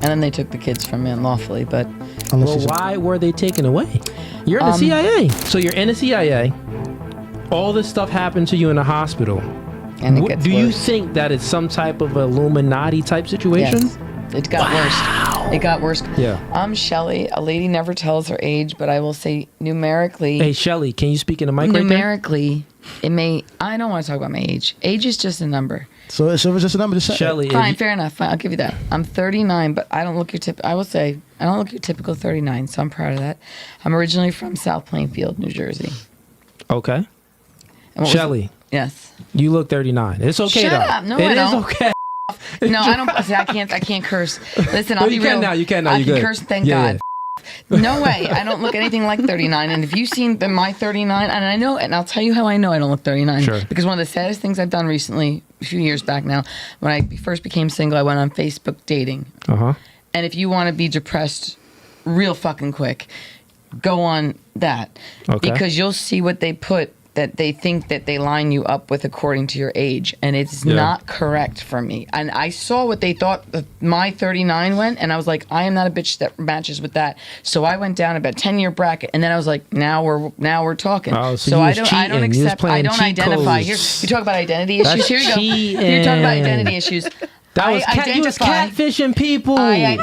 And then they took the kids from me unlawfully, but... Well, why were they taken away? You're in the CIA. So you're in the CIA. All this stuff happened to you in the hospital. And it gets Do worse. you think that it's some type of Illuminati type situation? Yes. It got worse. It got worse. Yeah. I'm Shelly. A lady never tells her age, but I will say numerically... Hey, Shelly, can you speak in the mic right there? Numerically, it may... I don't want to talk about my age. Age is just a number. So it's just a number to say. Shelly, Fine, fair enough. Fine, I'll give you that. I'm 39, but I don't look your I will say, I don't look your typical 39, so I'm proud of that. I'm originally from South Plainfield, New Jersey. Okay. Shelly. Yes. You look 39. It's okay Shut though. up. No, it I is don't. okay. No, I don't. See, I can't curse. Listen, I'll be real. You can now. I You can good. curse. Thank God. No way. I don't look anything like 39. And if you've seen my 39, and I know, and I'll tell you how I know I don't look 39. Sure. Because one of the saddest things I've done recently, a few years back now, when I first became single, I went on Facebook dating. Uh-huh. And if you want to be depressed real fucking quick, go on that. Okay. Because you'll see what they put that they think that they line you up with according to your age. And it's not correct for me. And I saw what they thought my 39 went, and I was like, I am not a bitch that matches with that. So I went down about 10-year bracket, and then I was like, now we're talking. Oh, so I don't accept, I don't identify. Here, codes. you talk about identity issues. That's Here you go. cheating. You talk about identity issues. That was you was catfishing people. I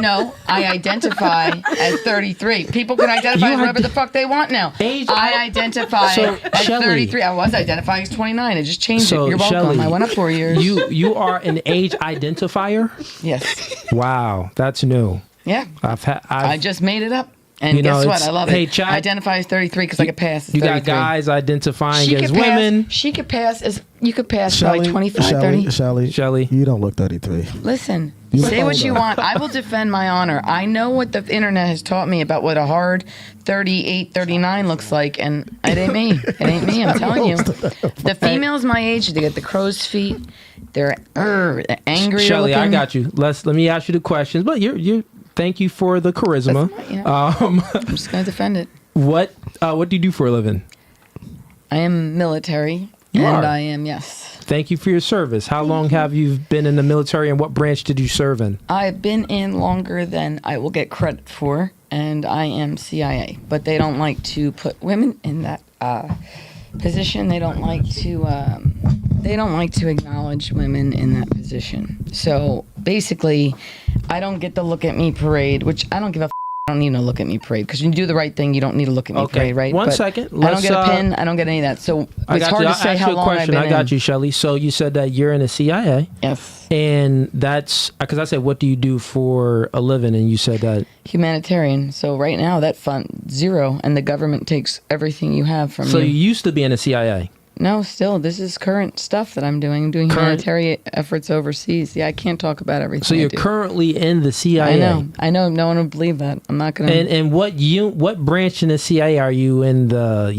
identify as 33. People can identify as whatever the fuck they want now. I identify as Shelly, 33. I was identifying as 29. I just changed it. You're welcome. Shelly, I went up 4 years. You are an age identifier? Yes. Wow, that's new. Yeah. I just made it up. And guess what? I love it. Chat, I identify as 33 because I could pass as 33. You got guys identifying as women. She could pass as... You could pass by 25, 30. Shelly, you don't look 33. Listen, say what you want. I will defend my honor. I know what the internet has taught me about what a hard 38, 39 looks like, and it ain't me. It ain't me, I'm telling you. The females my age, they get the crow's feet. They're angry. Shelly, I got you. Let me ask you the questions, but you thank you for the charisma. I'm just going to defend it. What do you do for a living? I am military. I am, yes. Thank you for your service. How long have you been in the military, and what branch did you serve in? I've been in longer than I will get credit for, and I am CIA. But they don't like to put women in that position. They don't like to. They don't like to acknowledge women in that position. So basically, I don't get the look at me parade, which I don't give a. I don't need no look at me parade, because when you do the right thing, you don't need a look at me parade, right? One second. I don't get a pin. I don't get any of that. So it's hard to say how long I've been in. I got you, Shelly. So you said that you're in the CIA. Yes. And that's because I said, what do you do for a living? And you said that humanitarian. So right now that fund zero, and the government takes everything you have from you. So you used to be in the CIA. No, still, this is current stuff that I'm doing. I'm doing humanitarian efforts overseas. Yeah, I can't talk about everything. So you're currently in the CIA. I know. No one would believe that. I'm not gonna. And what branch in the CIA are you in? The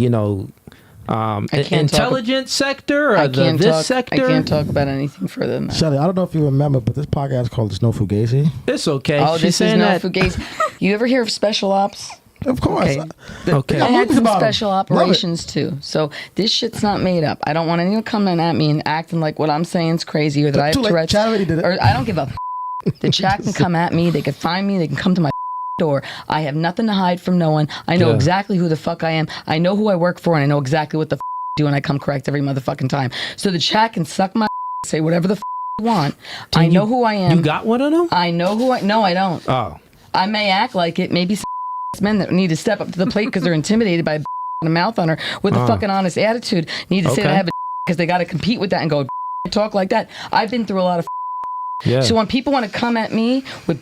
intelligence sector or this sector? I can't talk about anything further than that. Shelly, I don't know if you remember, but this podcast is called No Fugazi. It's okay. Oh, this is No Fugazi. You ever hear of special ops? Of course. Okay. I had some special operations too. So this shit's not made up. I don't want anyone coming at me and acting like what I'm saying is crazy or that I have Tourette's. Or I don't give a The chat can come at me. They can find me. They can come to my door. I have nothing to hide from no one. I know exactly who the fuck I am. I know who I work for, and I know exactly what the I do, and I come correct every motherfucking time. So the chat can suck my say whatever the you want. I know who I am. You got one of them? I know who I... No, I don't. Oh. I may act like it. Maybe men that need to step up to the plate because they're intimidated by a mouth on her with a fucking honest attitude need to say they have a because they got to compete with that and go talk like that. I've been through a lot of so when people want to come at me with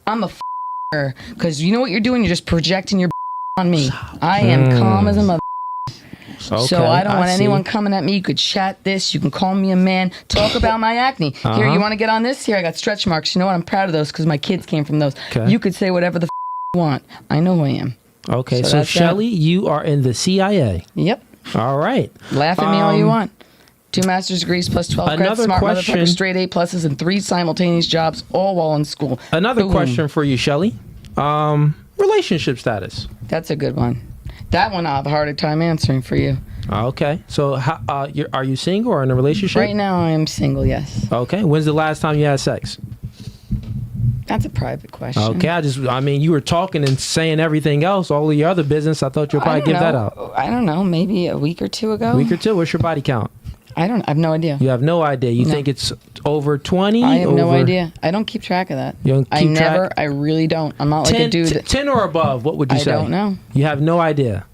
I'm a because you know what you're doing, you're just projecting your on me. I am calm as a mother. So I don't want anyone coming at me. You could chat this. You can call me a man. Talk about my acne. Here, you want to get on this? Here, I got stretch marks. You know what? I'm proud of those because my kids came from those. You could say whatever the want. I know who I am. Okay, so Shelly, you are in the CIA. Yep. All right. Laugh at me all you want. 2 master's degrees plus 12 credits, smart motherfucker, straight A pluses, and 3 simultaneous jobs, all while in school. Another question for you, Shelly. Relationship status. That's a good one. That one I'll have a harder time answering for you. Okay. So how, are you single or in a relationship? Right now I am single, yes. Okay. When's the last time you had sex? That's a private question. Okay, I mean, you were talking and saying everything else, all of your other business. I thought you'd probably give that out. I don't know, maybe a week or two ago. What's your body count? I have no idea. You have no idea. You think it's over 20? I have no idea. I don't keep track of that. You don't keep track? I really don't. I'm not like a dude. 10 or above, what would you say? I don't know. You have no idea.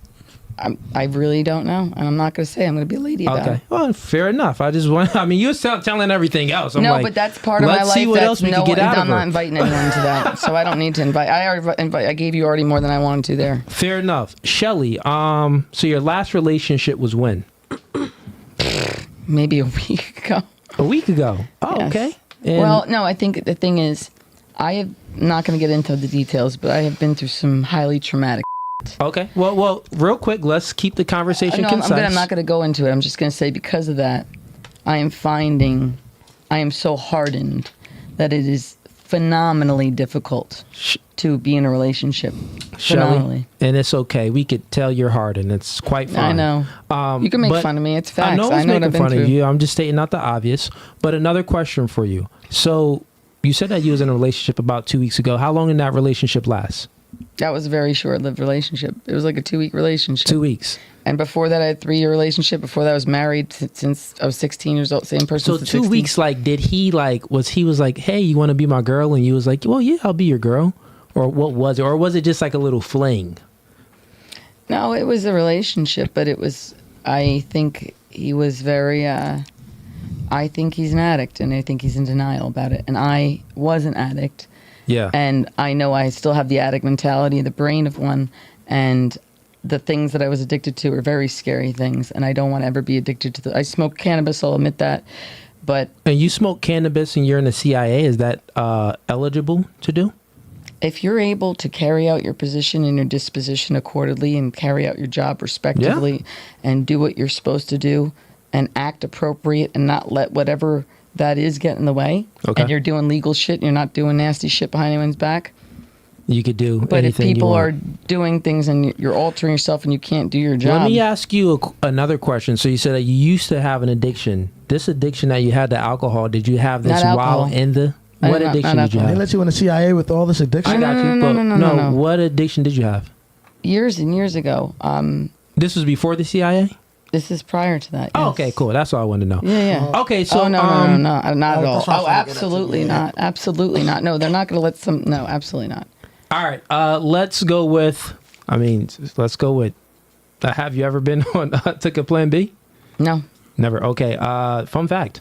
I really don't know, and I'm not going to say. I'm going to be a lady about it. Okay, well, fair enough. I mean, you're telling everything else. But that's part of my life. Let's see what else we can get out of I'm not inviting anyone to that, so I don't need to invite. I gave you already more than I wanted to there. Fair enough. Shelly, so your last relationship was when? Maybe a week ago. A week ago? Oh, yes. Okay. Well, no, I think the thing is, I'm not going to get into the details, but I have been through some highly traumatic. Okay. Well, real quick, let's keep the conversation concise. I'm not going to go into it. I'm just going to say because of that, I am so hardened that it is phenomenally difficult to be in a relationship. Phenomenally. And it's okay. We could tell you're hardened. It's quite fine. I know. You can make fun of me. It's facts. I know what making fun of you. I'm just stating out the obvious. But another question for you. So you said that you was in a relationship about 2 weeks ago. How long did that relationship last? That was a very short-lived relationship. It was like a 2-week relationship. 2 weeks. And before that, I had a 3-year relationship. Before that, I was married since I was 16 years old. Same person. So 2 weeks, did he was hey, you want to be my girl? And you was like, well, yeah, I'll be your girl. Or what was it? Or was it just like a little fling? No, it was a relationship, but it was, I think he was very, I think he's an addict, and I think he's in denial about it. And I was an addict. Yeah. And I know I still have the addict mentality, the brain of one, and the things that I was addicted to are very scary things, and I don't want to ever be addicted to I smoke cannabis, I'll admit that, but... And you smoke cannabis and you're in the CIA, is that eligible to do? If you're able to carry out your position and your disposition accordingly and carry out your job respectively and do what you're supposed to do and act appropriate and not let whatever that is get in the way, and you're doing legal shit, you're not doing nasty shit behind anyone's back, you could do but if anything people are doing things and you're altering yourself and you can't do your job. Let me ask you another question. So you said that you used to have an addiction. This addiction that you had to alcohol, did you have this while in the... What addiction did you have? They let you in the CIA with all this addiction? I got you. No. What addiction did you have? Years and years ago. This was before the CIA? This is prior to that. Yes. Oh, okay, cool. That's all I wanted to know. Yeah. Okay, so no, not at all. Oh, absolutely not. Absolutely not. No, they're not going to let some. No, absolutely not. All right. Let's go with. Have you ever been on took a Plan B? No. Never. Okay. Fun fact.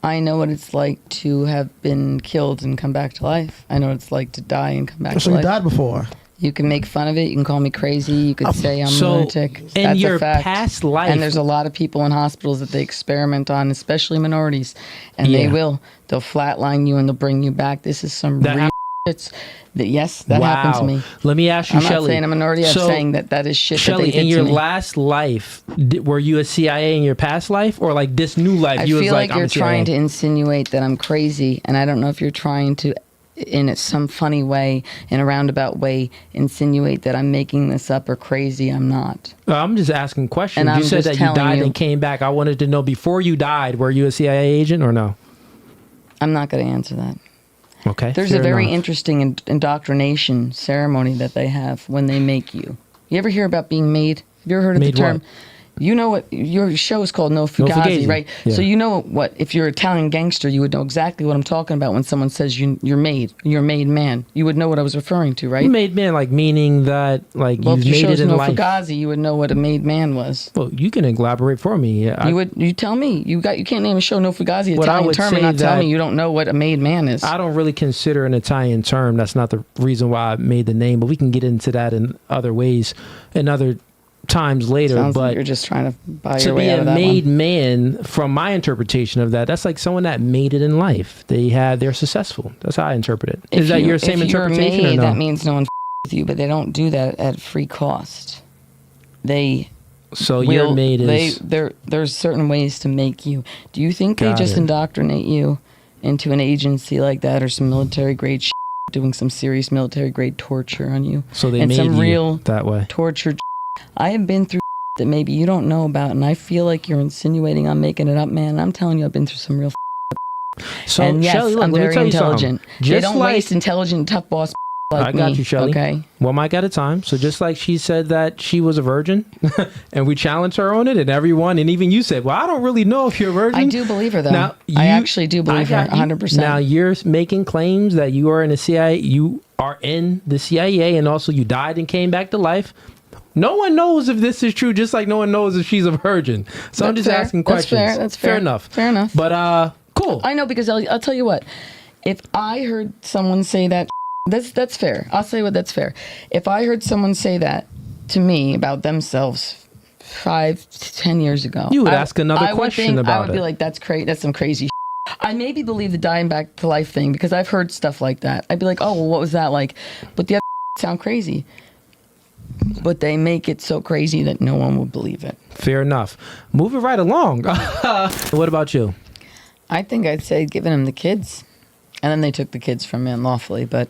I know what it's like to have been killed and come back to life. I know what it's like to die and come back to life. So you died before? You can make fun of it. You can call me crazy. You could say I'm lunatic. In That's your a fact. past life, and there's a lot of people in hospitals that they experiment on, especially minorities, and they'll flatline you and they'll bring you back. This is some real shit. Yes, that happened to me. Let me ask you, I'm Shelly. not saying a minority. I'm saying that is shit. Shelly, that they did in your to me. last life, were you a CIA in your past life, or like this new life? I feel like you're trying to insinuate that I'm crazy, and I don't know if you're trying to, in some funny way, in a roundabout way, insinuate that I'm making this up or crazy. I'm not. I'm just asking questions. And you said that you died and came back. I wanted to know, before you died, were you a CIA agent or no? I'm not going to answer that. Okay. There's a very interesting indoctrination ceremony that they have when they make you. You ever hear about being made? Have you ever heard of the term? What? You know what your show is called No Fugazi, right? Yeah. So you know what, if you're an Italian gangster, you would know exactly what I'm talking about when someone says you're made man. You would know what I was referring to, right? Made man, like meaning that like you made it in No life. Fugazi, you would know what a made man was. Well, you can elaborate for me. You tell me. You can't name a show No Fugazi Italian term and not tell me you don't know what a made man is. I don't really consider an Italian term. That's not the reason why I made the name, but we can get into that in other ways, in other times later. Sounds but like you're just trying to buy your way out of that. To be a made man, from my interpretation of that, that's like someone that made it in life. They're successful. That's how I interpret it. Is that your same interpretation? If you're made, or no? that means no one with you, but they don't do that at free cost. There's certain ways to make you. Do you think they just indoctrinate you into an agency like that, or some military grade doing some serious military grade torture on you? So they and made some you real that way. Torture. I have been through that maybe you don't know about, and I feel like you're insinuating I'm making it up, man. I'm telling you, I've been through some real So, and yes, Shelly, look, I'm let me very tell you intelligent. something. They Just don't like- waste intelligent, tough boss like I got me. you, Shelly. Okay. One mic at a time. So just like she said that she was a virgin, and we challenged her on it, and everyone, and even you said, "Well, I don't really know if you're a virgin." I do believe her, though. Now, I actually do believe her, 100%. Now you're making claims that you are in the CIA. You are in the CIA, and also you died and came back to life. No one knows if this is true, just like no one knows if she's a virgin. So I'm just fair. asking That's questions. fair. That's fair. Fair enough. Fair enough. But cool. I know, because I'll tell you what. If I heard someone say that, that's fair. I'll say what that's fair. If I heard someone say that to me about themselves 5 to 10 years ago, You would ask another question about I would it. be like, that's crazy. That's some crazy. I maybe believe the dying back to life thing because I've heard stuff like that. I'd be like, oh, well, what was that like? But the other sound crazy. But they make it so crazy that no one would believe it. Fair enough. Moving right along. What about you? I think I'd say giving them the kids. And then they took the kids from me unlawfully. But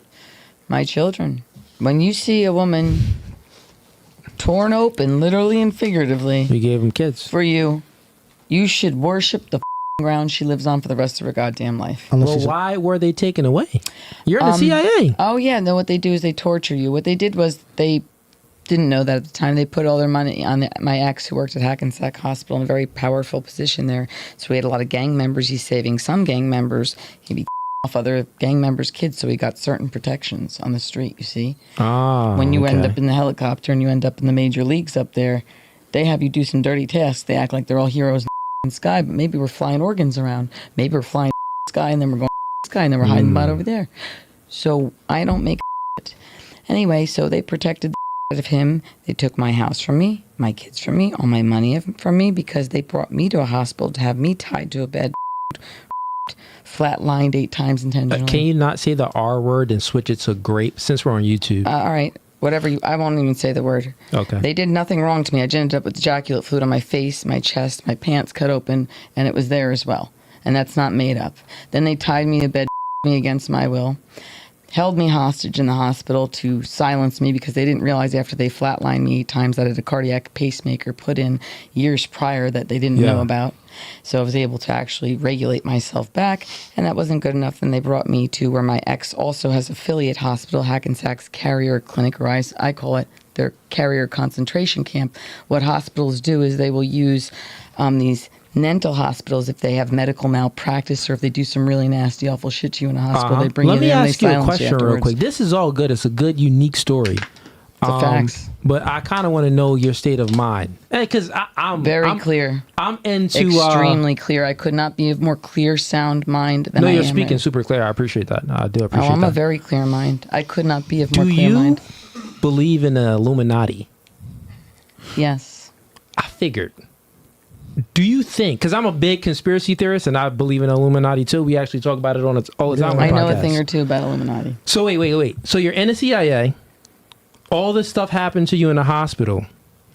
my children, when you see a woman torn open, literally and figuratively, You gave them kids. for you, you should worship the ground she lives on for the rest of her goddamn life. Unless Well, she's why were they taken away? You're in the CIA. Oh, yeah. No, what they do is they torture you. What they did was they didn't know that at the time. They put all their money on my ex, who worked at Hackensack Hospital, in a very powerful position there. So we had a lot of gang members. He's saving some gang members. He'd be off other gang members' kids, so he got certain protections on the street, you see. When you end up in the helicopter and you end up in the major leagues up there, they have you do some dirty tasks. They act like they're all heroes in the sky, but maybe we're flying organs around. Maybe we're flying the sky and then we're going the sky and then we're hiding about over there. So I don't make it. Anyway, so they protected the out of him. They took my house from me, my kids from me, all my money from me, because they brought me to a hospital to have me tied to a bed, flatlined 8 times intentionally. Can you not say the R word and switch it to grape since we're on YouTube? All right. Whatever I won't even say the word. Okay. They did nothing wrong to me. I just ended up with ejaculate fluid on my face, my chest, my pants cut open, and it was there as well. And that's not made up. Then they tied me to bed me against my will, held me hostage in the hospital to silence me because they didn't realize after they flatlined me 8 times that I had a cardiac pacemaker put in years prior that they didn't know about. So I was able to actually regulate myself back, and that wasn't good enough. Then they brought me to where my ex also has affiliate hospital, Hackensack's Carrier Clinic, or I call it their Carrier Concentration Camp. What hospitals do is they will use these mental hospitals if they have medical malpractice or if they do some really nasty, awful shit to you in a hospital. They bring Let you me in and they ask you a silence you question real afterwards. quick. This is all good. It's a good, unique story. The facts. But I kind of want to know your state of mind. Because I'm Very clear. I'm into Extremely clear. I could not be of more clear, sound mind than No, I you're am. speaking super clear. I appreciate that. I do Oh, appreciate I'm that. a very clear mind. I could not be of more Do clear you mind. believe in the Illuminati? Yes. I figured. Do you think? Because I'm a big conspiracy theorist, and I believe in Illuminati too. We actually talk about it all the time. On I the know a podcast. thing or two about Illuminati. So wait. So you're in the CIA. All this stuff happened to you in the hospital.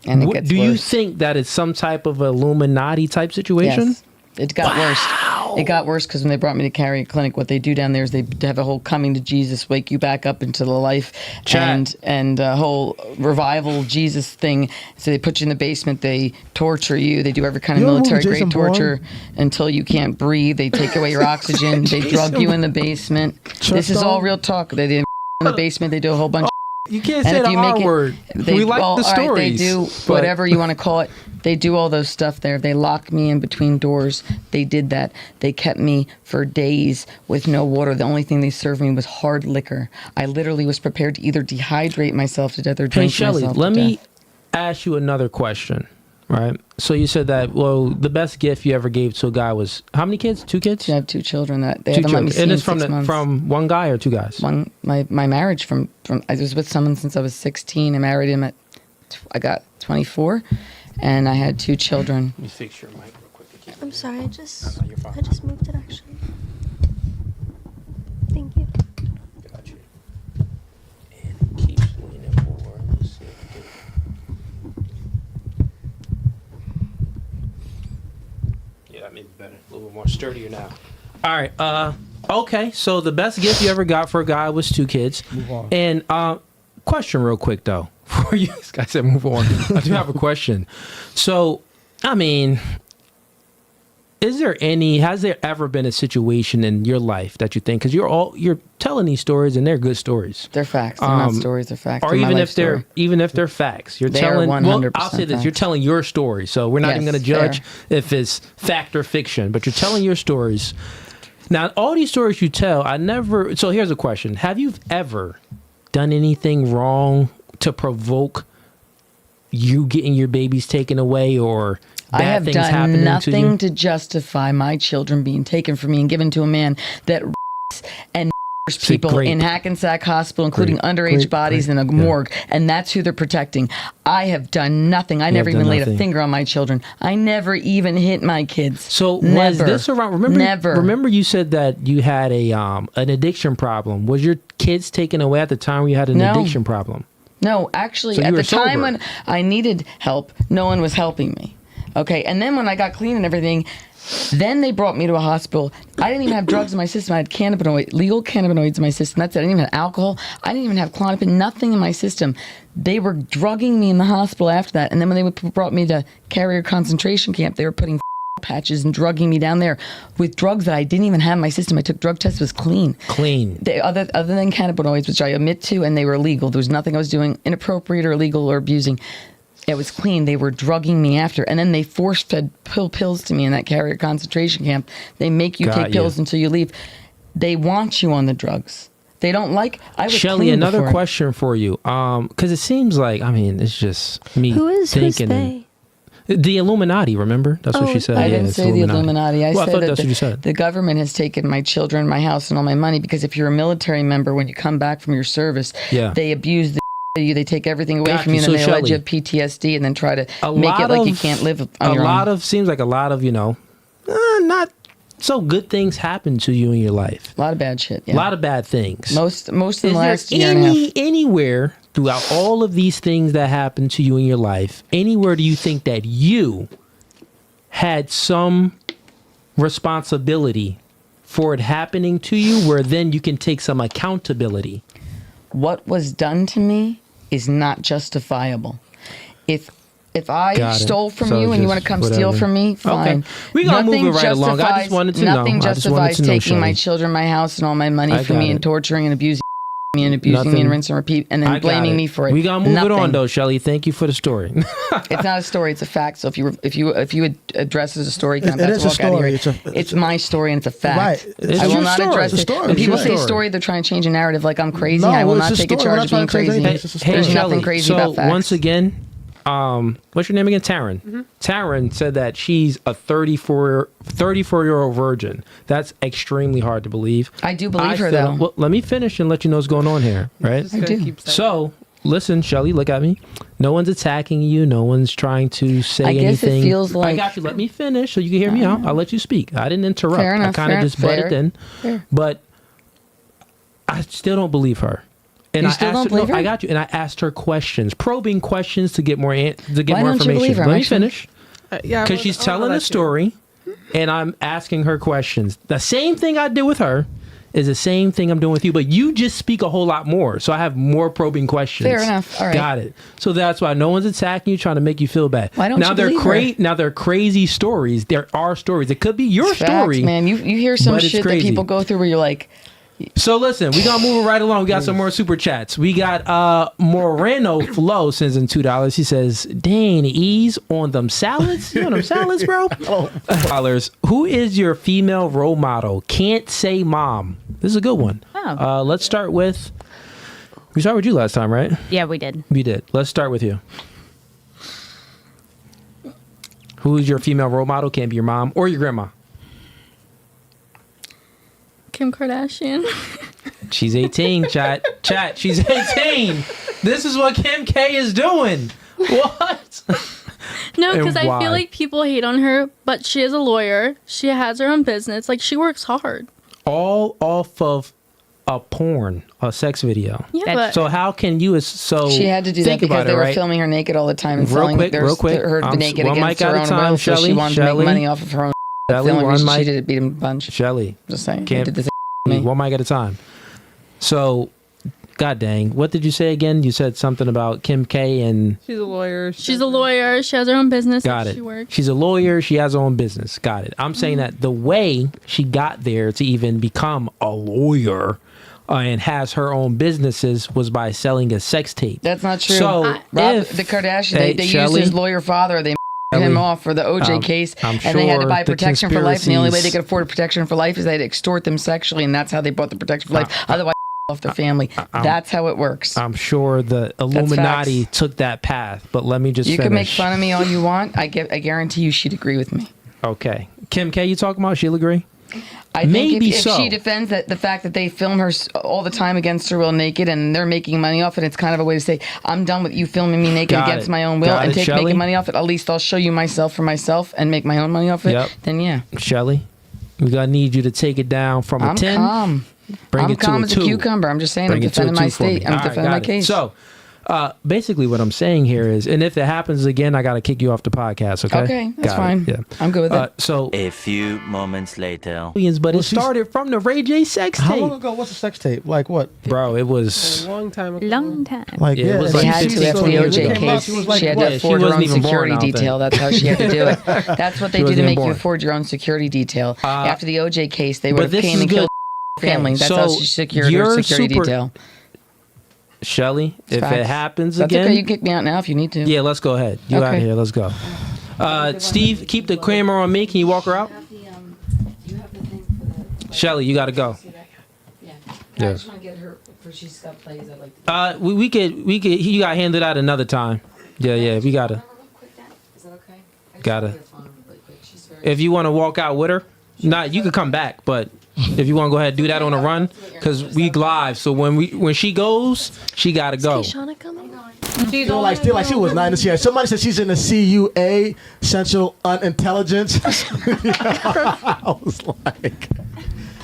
And it gets do you worse. think that it's some type of Illuminati type situation? Yes. It got worse. It got worse because when they brought me to Carrier Clinic, what they do down there is they have a whole coming to Jesus, wake you back up into the life, and a whole revival Jesus thing. So they put you in the basement, they torture you, they do every kind of You know the movie military Jason grade torture until you can't breathe. They take away your oxygen. They drug you in the basement. This is all real talk. They did in the basement. They do a whole bunch. You can't And say if the you R make it- word. We like the all right, stories. they do but- whatever you want to call it. They do all those stuff there. They lock me in between doors. They did that. They kept me for days with no water. The only thing they served me was hard liquor. I literally was prepared to either dehydrate myself to death or Hey, drink Shelly, myself let to me death. ask you another question. Right. So you said that, well, the best gift you ever gave to a guy was how many kids? 2 kids? I have 2 children that they 2 haven't let me children. see And in it's from 6 months. from one guy or 2 guys? One, my marriage from I was with someone since I was 16. I married him I got 24, and I had 2 children. Let me fix your mic real quick. I'm sorry, I just you're fine. moved it actually. Thank you. Got you. And keep leaning forward. Let's see if we can- Yeah, that may be better. A little bit more sturdier now. All right. Okay. So the best gift you ever got for a guy was 2 kids. Move on. And question real quick though. For you, this guy said move on. I do have a question. So, I mean, has there ever been a situation in your life that you think, because you're telling these stories and they're good stories. They're facts. They're not stories. They're facts. Or they're even if they're facts, you're They telling. are 100% I'll say this: facts. you're telling your story, so we're not even Yes, going to judge if it's fact or fiction, but you're telling your stories. Now, all these stories you tell, So here's a question: have you ever done anything wrong to provoke you getting your babies taken away, or I bad have things done happening to you? nothing to justify my children being taken from me and given to a man that and people great. in Hackensack Hospital, including Great. underage Great. bodies in a morgue, and that's who they're protecting. I have done nothing. I never have even done laid nothing. a finger on my children. I never even hit my kids. So never. was this around? Remember you said that you had an addiction problem. Was your kids taken away at the time when you had an No. addiction problem? No, actually, So you at were the time sober. when I needed help, no one was helping me. Okay, and then when I got clean and everything, then they brought me to a hospital. I didn't even have drugs in my system. I had legal cannabinoids in my system. That's it. I didn't even have alcohol. I didn't even have Klonopin, nothing in my system. They were drugging me in the hospital after that. And then when they brought me to carrier concentration camp, they were putting patches and drugging me down there with drugs that I didn't even have in my system. I took drug tests, was clean. Other than cannabinoids, which I admit to, and they were illegal. There was nothing I was doing inappropriate or illegal or abusing. It was clean. They were drugging me after. And then they force-fed pills to me in that carrier concentration camp. They make you take pills until you leave. They want you on the drugs. They don't like... I was Shelly, clean another before. question for you. Because it seems like, it's just me Who's thinking. they? The Illuminati, remember? That's what she said. I Yeah, didn't it's say the Illuminati. I Well, I said thought that that's what you said. the government has taken my children, my house, and all my money because if you're a military member, when you come back from your service, Yeah. they abuse the you. They take everything away Got from you, you. and then So, they allege Shelly, you have PTSD and then try to make it like you can't live on your own. Seems like a lot of, not so good things happen to you in your life. A lot of bad shit. Yeah. A lot of bad things. Most in the Is last there year and a half. anywhere throughout all of these things that happened to you in your life, anywhere do you think that you had some responsibility for it happening to you, where then you can take some accountability? What was done to me is not justifiable. If I Got it. stole from So you and you just want to come whatever. steal from me, fine. Okay. We gonna move it right along. I just wanted to know. Nothing I just wanted justifies to know, taking my Shelly. children, my house, and all my money I from got me it. and torturing and abusing me and abusing me Nothing- and rinse and repeat and I then got blaming it. me for it. We gonna move it on Nothing. though, Shelly. Thank you for the story. It's not a story; it's a fact. So if you address it as a story, It is a story. It's my story and it's a fact. Right. It's I will your not story. address It's a it. story. When people It's say your story, they're trying to change a narrative like I'm crazy. No, I will it's not a take a story. We're charge not of being trying to change crazy. anything. It's just a story. There's Shelly, nothing crazy so about facts. once again, what's your name again? Taryn. Taryn said that she's a 34-year-old virgin. That's extremely hard to believe. I do believe her, still- though. Well, let me finish and let you know what's going on here, right? I do. So, listen, Shelly, look at me. No one's attacking you. No one's trying to say I guess anything. it feels I like got you. Let me finish so you can hear me out. I'll let you speak. I didn't interrupt. Fair enough, I kind of fair, just butted fair, in. fair. But I still don't believe her. And You I still asked don't her, believe no, her? I got you. And I asked her questions, probing questions to get more Why more don't you information. believe her? Let me Actually- finish. Yeah, Because she's telling a story, and I'm asking her questions. The same thing I did with her is the same thing I'm doing with you, but you just speak a whole lot more. So I have more probing questions. Fair enough. All right. Got it. So that's why no one's attacking you, trying to make you feel bad. Why don't now you they're believe her? Now they're crazy stories. There are stories. It could be your Facts, story, man. You hear some but it's shit that crazy. people go through where you're like, So listen, we gonna move it right along. We got some more super chats. We got Moreno Flo sends in $2. He says, "Dang, ease on them salads. You on them salads, bro?" Dollars. Who is your female role model? Can't say mom. This is a good one. Oh. Let's start with. We started with you last time, right? Yeah, we did. We did. Let's start with you. Who's your female role model? Can't be your mom or your grandma. Kim Kardashian. She's 18, chat. Chat, she's 18. This is what Kim K is doing. What? No, And because I why? feel like people hate on her, but she is a lawyer. She has her own business. Like, she works hard. All off of a porn, a sex video. Yeah, That's but So how can you she had to do that think because about they it, were right? filming her naked all the time and Real selling quick, her naked one against mic her at a own time, will, so Shelly, she wanted to Shelly. make money off of her own Shelly, film. one Reason mic. she did it, beat him a bunch. Shelly, Just saying. Can't- They did the one mic at a time. So God dang. What did you say again? You said something about Kim K and... She's a lawyer. She's a lawyer. She has her own business. Got it. She works. She's a lawyer. She has her own business. Got it. I'm saying that the way she got there to even become a lawyer and has her own businesses was by selling a sex tape. That's not true. So Rob, the Kardashians, they used his lawyer father. They him off for the OJ case, and they had to buy protection for life. And the only way they could afford protection for life is they had to extort them sexually, and that's how they bought the protection for life. Otherwise, off their family. That's how it works. I'm sure the Illuminati took that path, but let me just finish. You can make fun of me all you want. I guarantee you she'd agree with me. Okay. Kim K, you talking about? She'll agree? I think if she defends that the fact that they film her all the time against her will naked and they're making money off it, it's kind of a way to say, I'm done with you filming me naked against my own will and making money off it. At least I'll show you myself for myself and make my own money off it. Yep. Then yeah. Shelly, we're going to need you to take it down from a 10. I'm calm as a cucumber. I'm just saying I'm defending my state. I'm defending my case. So, basically what I'm saying here is, and if it happens again, I got to kick you off the podcast, okay? Okay, that's fine. Yeah. I'm good with it. So a few moments later. But it started from the Ray J sex tape. How long ago was the sex tape? Like what? Bro, it was a long time ago. Long time. Like, it was they like had to after the OJ case. She had to afford her own security detail. That's how she had to do it. That's what they do to make you afford your own security detail. After the OJ case, they would have came and killed family. That's how she secured her security detail. Shelly, if it happens That's again, okay. You can kick me out now if you need to. Yeah, let's go ahead. You out of here. Let's go. Steve, keep the camera on me. Can you walk her out? Shelly, you got to go. Yeah. I just want to get her for she's got plays. I'd like to. We could. You got to handle that another time. Yeah. We gotta. Is that okay? Gotta. If you want to walk out with her, you could come back, but. If you want to go ahead and do that on a run, because we live. So when she goes, she got to go. Is Shauna coming? Still like she was not in the CIA. Somebody said she's in the CUA, Central Unintelligence. I was like,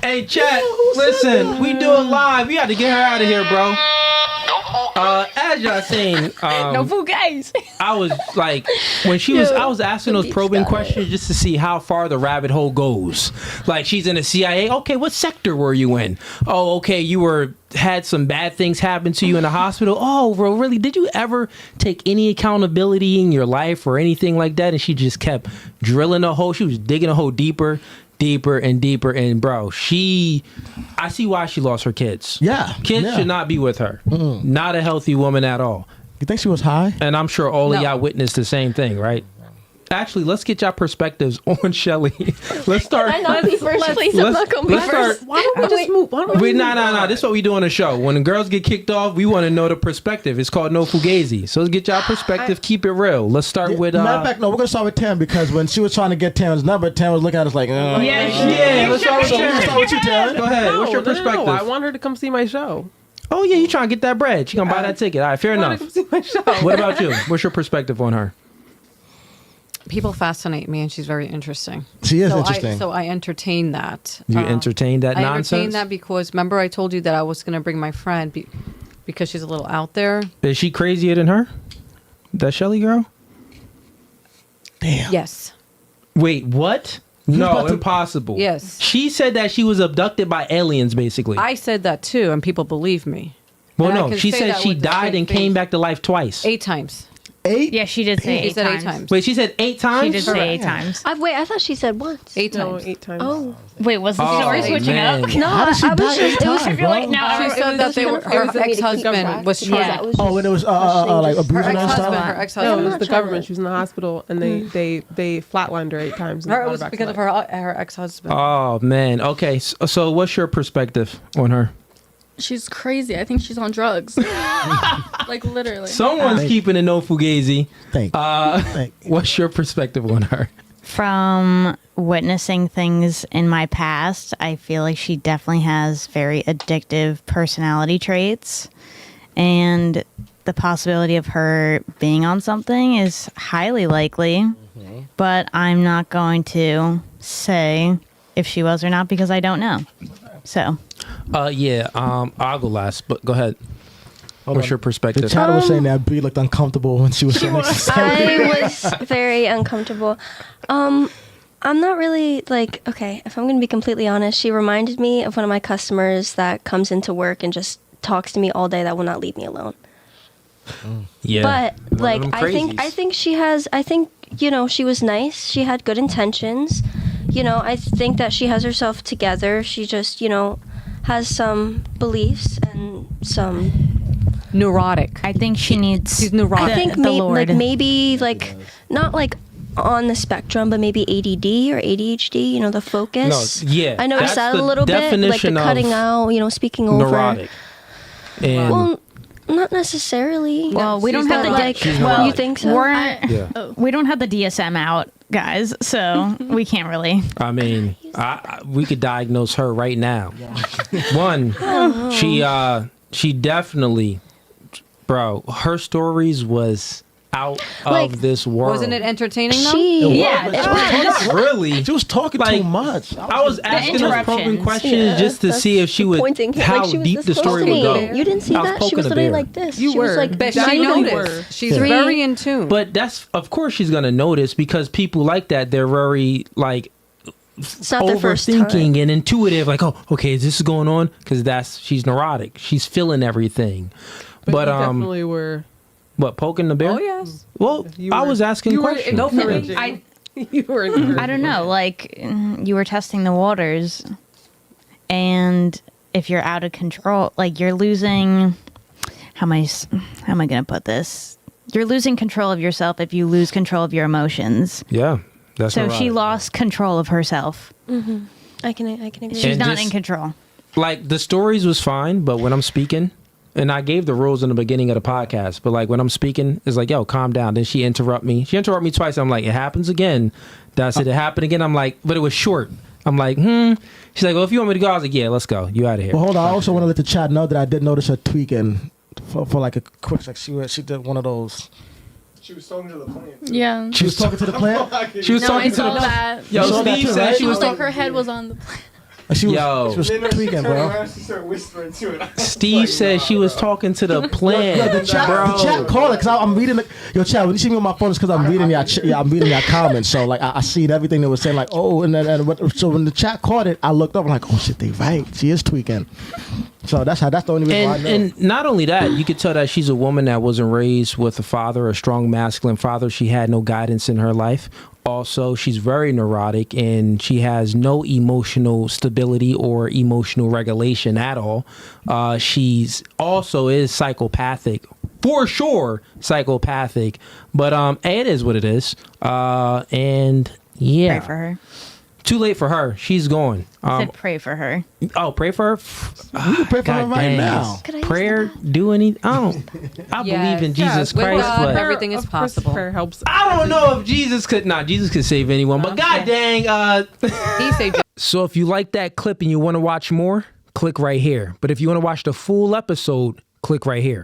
hey, chat, listen, we do it live. We got to get her out of here, bro. As y'all saying, no fugazi. I was like, when she was, I was asking those probing questions just to see how far the rabbit hole goes. Like, she's in the CIA. Okay, what sector were you in? Oh, okay, you had some bad things happen to you in the hospital. Oh, bro, really? Did you ever take any accountability in your life or anything like that? And she just kept drilling a hole. She was digging a hole deeper and deeper, and bro, I see why she lost her kids. Kids should not be with her. Not a healthy woman at all. You think she was high? And I'm sure all of y'all witnessed the same thing, right? Actually, let's get y'all perspectives on Shelly. Let's start. I know be first, please. I'm not gonna be first. Why don't we just move? No. This is what we do on the show. When the girls get kicked off, we want to know the perspective. It's called No Fugazi. So let's get y'all perspective. Keep it real. Let's start with. Matter of fact, no, we're gonna start with Tam because when she was trying to get Tam's number, Tam was looking at us like, yeah. Let's start with you, Tam. Go ahead. What's your perspective? No, I want her to come see my show. Oh yeah, you trying to get that bread? She gonna buy that ticket. All right, fair enough. Come see my show. What about you? What's your perspective on her? People fascinate me, and she's very interesting. She is interesting. So I entertain that. You entertain that nonsense? I entertain that because, remember, I told you that I was going to bring my friend because she's a little out there. Is she crazier than her? That Shelly girl? Damn. Yes. Wait, what? No, impossible. Yes. She said that she was abducted by aliens, basically. I said that too, and people believe me. Well, no, she said she died and came back to life twice. 8 times. 8? Yeah, she did say She 8 said times. 8 times. Wait, she said 8 times? She did say 8 times. Wait, I thought she said once. 8 No, times. 8 times. Oh. Wait, was the story switching man. up? No, How did she I die was 8 just, it was times, I feel like bro? now She said that her ex-husband was trying Yeah. to... Oh, and it was like abusing her and Her stuff? No, it ex-husband. was the government. She was in the hospital, and they flatlined her 8 times. It was because of her ex-husband. Oh, man. Okay, so what's your perspective on her? She's crazy. I think she's on drugs. Like literally. Someone's keeping a No Fugazi. Thank you. What's your perspective on her? From witnessing things in my past, I feel like she definitely has very addictive personality traits. And the possibility of her being on something is highly likely. But I'm not going to say if she was or not because I don't know. So. I'll go last, but go ahead. What's your perspective? The chat was saying that B looked uncomfortable when she was sitting next to somebody. I was very uncomfortable. I'm not really okay, if I'm going to be completely honest, she reminded me of one of my customers that comes into work and just talks to me all day that will not leave me alone. Yeah. But like One of them I think she has, you know, she was nice. She had good intentions. You know, I think that she has herself together. She just, you know, has some beliefs and some Neurotic. I think she needs. She's neurotic. I think the Lord. maybe like not like on the spectrum, but maybe ADD or ADHD. You know, the focus. No, yeah, I noticed that's that a the little bit, like the definition of cutting out. You know, speaking over. neurotic. And Well, not necessarily. Well, we don't have the like. She's well, neurotic. You think so? yeah. we don't have the DSM out, guys, so we can't really. I mean, we could diagnose her right now. One, she definitely, bro, her stories was out Like, of this world. Wasn't it entertaining though? Not really. She was talking Like, too much. I was asking those probing interruptions. questions just to see if she would, pointing how like she was deep this the close story to would me. go. You didn't see I was that? She poking was a literally bear. like this. You she were. was like But Not she even noticed. were. She's Three- very in tune. But that's, of course, she's gonna notice because people like that. They're very like It's not their first time. overthinking and intuitive. Like, oh, okay, is this going on? Because she's neurotic. She's feeling everything. But you definitely were. what, poking the bear? Oh yes. Well, I was asking questions. No, encouraging. You were encouraging. I don't know. Like you were testing the waters, and if you're out of control, like you're losing. How am I going to put this? You're losing control of yourself if you lose control of your emotions. Yeah, that's So neurotic. she lost control of herself. I can agree. She's And not just- in control. Like the stories was fine, but when I'm speaking, and I gave the rules in the beginning of the podcast, but like when I'm speaking, it's like, yo, calm down. Then she interrupt me. She interrupt me twice. I'm like, it happens again. That's it. It happened again. I'm like, but it was short. I'm like, She's like, well, if you want me to go, I was like, yeah, let's go. You out of here. Well, hold on. I also want to let the chat know that I did notice her tweaking for like a quick. Like she did one of those. She was talking to the plant. Yeah. She was talking to the plant. She was No, talking I to saw the. that. Yo, You saw that Steve too, said right? she It was was like talking. her head was on the plane. She was Then tweaking, bro. She started whispering to it. Steve said she was talking to the plant, Yeah, the chat called it because I'm reading it. Yo, chat, when you see me on my phone, it's because I'm reading your comments. So like I seen everything they were saying. Like so when the chat caught it, I looked up. I'm like, oh shit, they right. She is tweaking. So that's the only reason why I know. And not only that, you could tell that she's a woman that wasn't raised with a father, a strong masculine father. She had no guidance in her life. Also, she's very neurotic and she has no emotional stability or emotional regulation at all. She's also is psychopathic, for sure, psychopathic. But it is what it is. And yeah, Pray for her. too late for her. She's gone. I said pray for her. Oh, pray for her. You can pray for her right now. Could I use Prayer, do anything? I believe in Jesus with Christ, God, but everything is Of course, possible. prayer helps. I don't know if Jesus could. Jesus could save anyone, but god dang. He said, So if you like that clip and you want to watch more, click right here. But if you want to watch the full episode, click right here.